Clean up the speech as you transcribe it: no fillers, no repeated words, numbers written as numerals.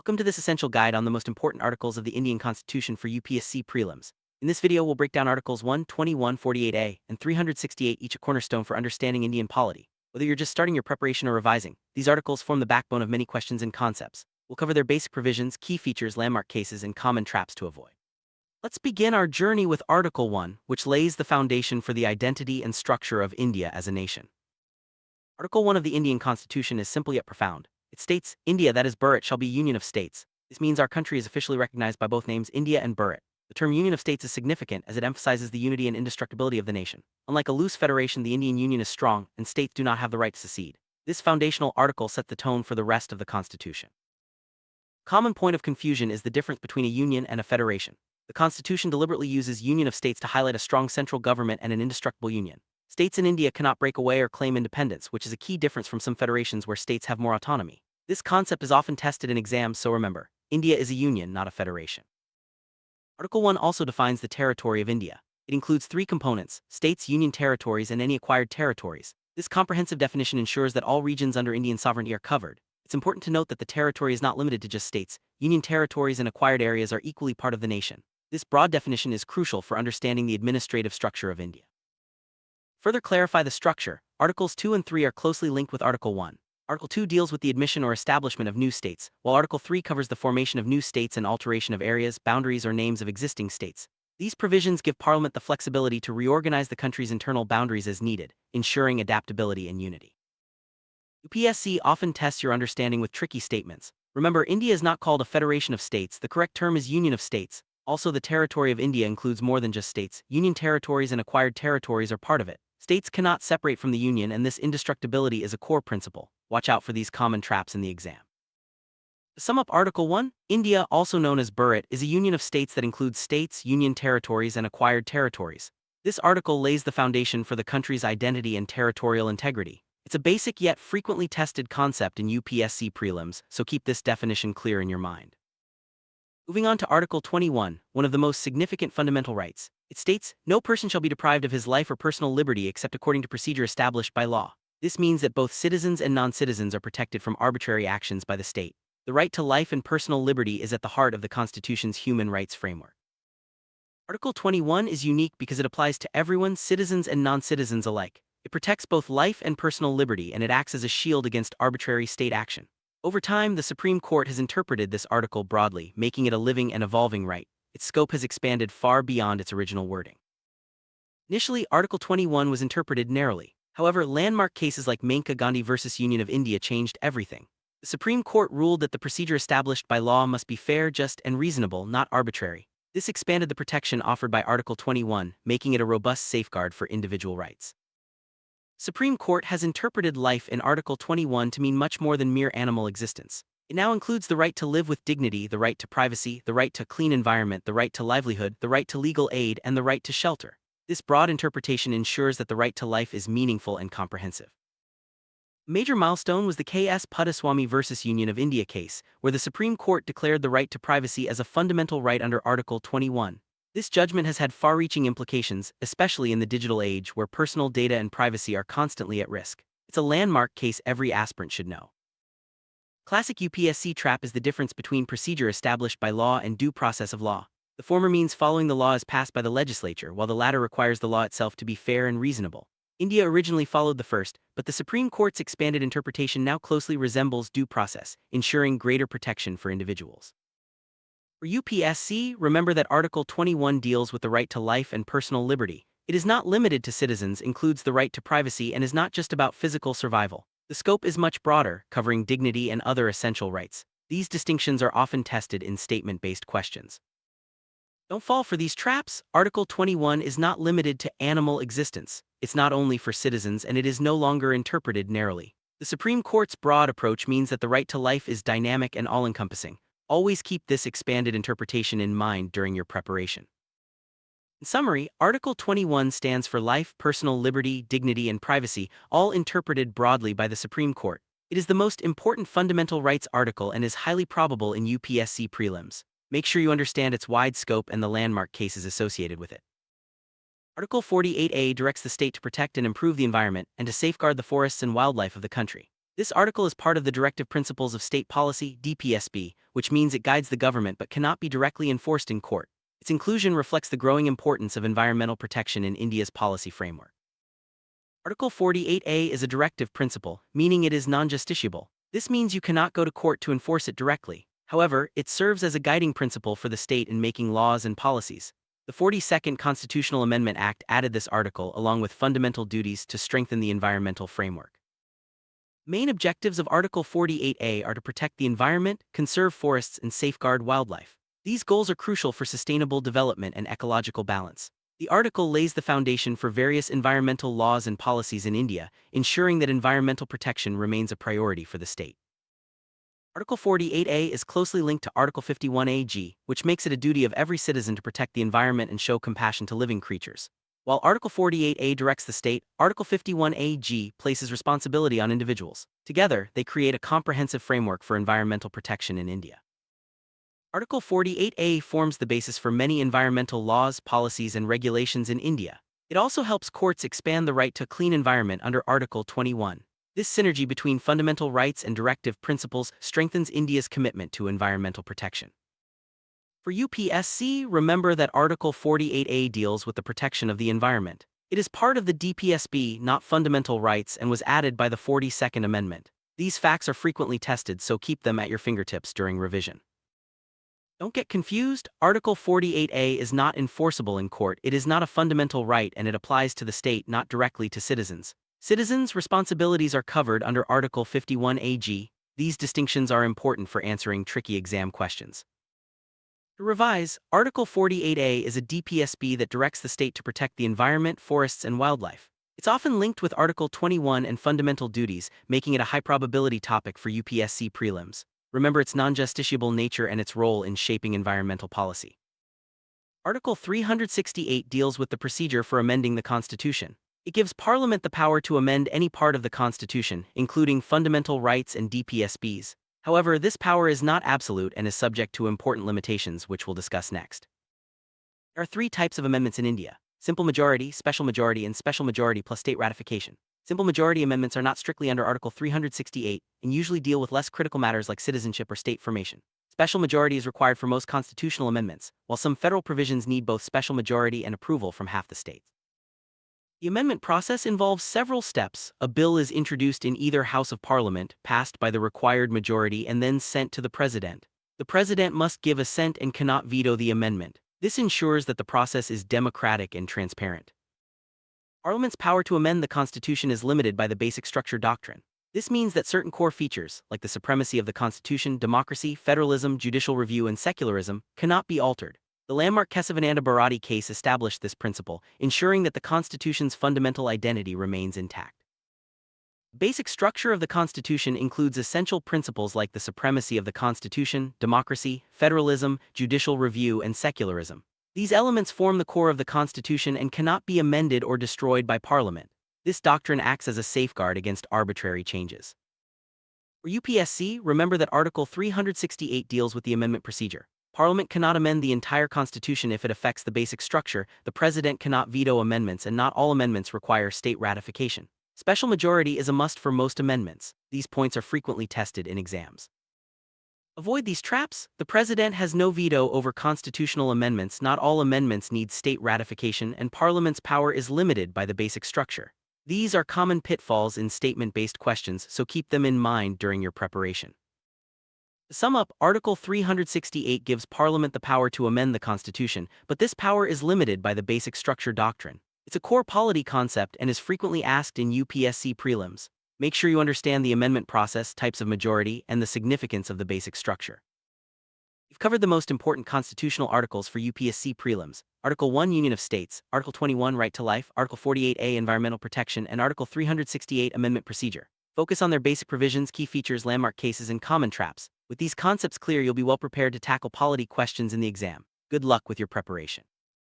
Welcome to this essential guide on the most important articles of the Indian Constitution for UPSC prelims. In this video, we'll break down Articles 1, 148A, and 368, each a cornerstone for understanding Indian polity. Whether you're just starting your preparation or revising, these articles form the backbone of many questions and concepts. We'll cover their basic provisions, key features, landmark cases, and common traps to avoid. Let's begin our journey with Article 1, which lays the foundation for the identity and structure of India as a nation. Article 1 of the Indian Constitution is simple yet profound. It states, India, that is Bharat, shall be union of states. This means our country is officially recognized by both names India and Bharat. The term union of states is significant as it emphasizes the unity and indestructibility of the nation. Unlike a loose federation, the Indian Union is strong, and states do not have the right to secede. This foundational article sets the tone for the rest of the Constitution. Common point of confusion is the difference between a union and a federation. The Constitution deliberately uses union of states to highlight a strong central government and an indestructible union. States in India cannot break away or claim independence, which is a key difference from some federations where states have more autonomy. This concept is often tested in exams, so remember, India is a union, not a federation. Article 1 also defines the territory of India. It includes three components: states, union territories, and any acquired territories. This comprehensive definition ensures that all regions under Indian sovereignty are covered. It's important to note that the territory is not limited to just states. Union territories and acquired areas are equally part of the nation. This broad definition is crucial for understanding the administrative structure of India. Further clarify the structure, Articles 2 and 3 are closely linked with Article 1. Article 2 deals with the admission or establishment of new states, while Article 3 covers the formation of new states and alteration of areas, boundaries, or names of existing states. These provisions give Parliament the flexibility to reorganize the country's internal boundaries as needed, ensuring adaptability and unity. UPSC often tests your understanding with tricky statements. Remember, India is not called a federation of states, the correct term is union of states. Also, the territory of India includes more than just states. Union territories and acquired territories are part of it. States cannot separate from the union, and this indestructibility is a core principle. Watch out for these common traps in the exam. To sum up Article 1, India, also known as Bharat, is a union of states that includes states, union territories, and acquired territories. This article lays the foundation for the country's identity and territorial integrity. It's a basic yet frequently tested concept in UPSC prelims, so keep this definition clear in your mind. Moving on to Article 21, one of the most significant fundamental rights. It states, no person shall be deprived of his life or personal liberty except according to procedure established by law. This means that both citizens and non-citizens are protected from arbitrary actions by the state. The right to life and personal liberty is at the heart of the Constitution's human rights framework. Article 21 is unique because it applies to everyone, citizens and non-citizens alike. It protects both life and personal liberty, and it acts as a shield against arbitrary state action. Over time, the Supreme Court has interpreted this article broadly, making it a living and evolving right. Its scope has expanded far beyond its original wording. Initially, Article 21 was interpreted narrowly. However, landmark cases like Maneka Gandhi versus Union of India changed everything. The Supreme Court ruled that the procedure established by law must be fair, just, and reasonable, not arbitrary. This expanded the protection offered by Article 21, making it a robust safeguard for individual rights. Supreme Court has interpreted life in Article 21 to mean much more than mere animal existence. It now includes the right to live with dignity, the right to privacy, the right to clean environment, the right to livelihood, the right to legal aid, and the right to shelter. This broad interpretation ensures that the right to life is meaningful and comprehensive. A major milestone was the K.S. Puttaswamy versus Union of India case, where the Supreme Court declared the right to privacy as a fundamental right under Article 21. This judgment has had far-reaching implications, especially in the digital age where personal data and privacy are constantly at risk. It's a landmark case every aspirant should know. Classic UPSC trap is the difference between procedure established by law and due process of law. The former means following the law as passed by the legislature, while the latter requires the law itself to be fair and reasonable. India originally followed the first, but the Supreme Court's expanded interpretation now closely resembles due process, ensuring greater protection for individuals. For UPSC, remember that Article 21 deals with the right to life and personal liberty. It is not limited to citizens, includes the right to privacy, and is not just about physical survival. The scope is much broader, covering dignity and other essential rights. These distinctions are often tested in statement-based questions. Don't fall for these traps. Article 21 is not limited to animal existence. It's not only for citizens, and it is no longer interpreted narrowly. The Supreme Court's broad approach means that the right to life is dynamic and all-encompassing. Always keep this expanded interpretation in mind during your preparation. In summary, Article 21 stands for life, personal liberty, dignity, and privacy, all interpreted broadly by the Supreme Court. It is the most important fundamental rights article and is highly probable in UPSC prelims. Make sure you understand its wide scope and the landmark cases associated with it. Article 48A directs the state to protect and improve the environment and to safeguard the forests and wildlife of the country. This article is part of the Directive Principles of State Policy, DPSB, which means it guides the government but cannot be directly enforced in court. Its inclusion reflects the growing importance of environmental protection in India's policy framework. Article 48A is a directive principle, meaning it is non-justiciable. This means you cannot go to court to enforce it directly. However, it serves as a guiding principle for the state in making laws and policies. The 42nd Constitutional Amendment Act added this article along with fundamental duties to strengthen the environmental framework. Main objectives of Article 48A are to protect the environment, conserve forests, and safeguard wildlife. These goals are crucial for sustainable development and ecological balance. The article lays the foundation for various environmental laws and policies in India, ensuring that environmental protection remains a priority for the state. Article 48A is closely linked to Article 51AG, which makes it a duty of every citizen to protect the environment and show compassion to living creatures. While Article 48A directs the state, Article 51AG places responsibility on individuals. Together, they create a comprehensive framework for environmental protection in India. Article 48A forms the basis for many environmental laws, policies, and regulations in India. It also helps courts expand the right to a clean environment under Article 21. This synergy between fundamental rights and directive principles strengthens India's commitment to environmental protection. For UPSC, remember that Article 48A deals with the protection of the environment. It is part of the DPSB, not fundamental rights, and was added by the 42nd Amendment. These facts are frequently tested, so keep them at your fingertips during revision. Don't get confused, Article 48A is not enforceable in court. It is not a fundamental right and it applies to the state, not directly to citizens. Citizens' responsibilities are covered under Article 51AG. These distinctions are important for answering tricky exam questions. To revise, Article 48A is a DPSB that directs the state to protect the environment, forests, and wildlife. It's often linked with Article 21 and fundamental duties, making it a high-probability topic for UPSC prelims. Remember its non-justiciable nature and its role in shaping environmental policy. Article 368 deals with the procedure for amending the Constitution. It gives Parliament the power to amend any part of the Constitution, including fundamental rights and DPSBs. However, this power is not absolute and is subject to important limitations, which we'll discuss next. There are three types of amendments in India: simple majority, special majority, and special majority plus state ratification. Simple majority amendments are not strictly under Article 368 and usually deal with less critical matters like citizenship or state formation. Special majority is required for most constitutional amendments, while some federal provisions need both special majority and approval from half the states. The amendment process involves several steps. A bill is introduced in either House of Parliament, passed by the required majority, and then sent to the President. The President must give assent and cannot veto the amendment. This ensures that the process is democratic and transparent. Parliament's power to amend the Constitution is limited by the Basic Structure Doctrine. This means that certain core features, like the supremacy of the Constitution, democracy, federalism, judicial review, and secularism, cannot be altered. The landmark Kesavananda Bharati case established this principle, ensuring that the Constitution's fundamental identity remains intact. The basic structure of the Constitution includes essential principles like the supremacy of the Constitution, democracy, federalism, judicial review, and secularism. These elements form the core of the Constitution and cannot be amended or destroyed by Parliament. This doctrine acts as a safeguard against arbitrary changes. For UPSC, remember that Article 368 deals with the amendment procedure. Parliament cannot amend the entire Constitution if it affects the basic structure. The President cannot veto amendments, and not all amendments require state ratification. Special majority is a must for most amendments. These points are frequently tested in exams. Avoid these traps. The President has no veto over constitutional amendments. Not all amendments need state ratification, and Parliament's power is limited by the basic structure. These are common pitfalls in statement-based questions, so keep them in mind during your preparation. To sum up, Article 368 gives Parliament the power to amend the Constitution, but this power is limited by the Basic Structure Doctrine. It's a core polity concept and is frequently asked in UPSC prelims. Make sure you understand the amendment process, types of majority, and the significance of the basic structure. You've covered the most important constitutional articles for UPSC prelims: Article 1, Union of States; Article 21, Right to Life; Article 48A, Environmental Protection; and Article 368, Amendment Procedure. Focus on their basic provisions, key features, landmark cases, and common traps. With these concepts clear, you'll be well prepared to tackle polity questions in the exam. Good luck with your preparation.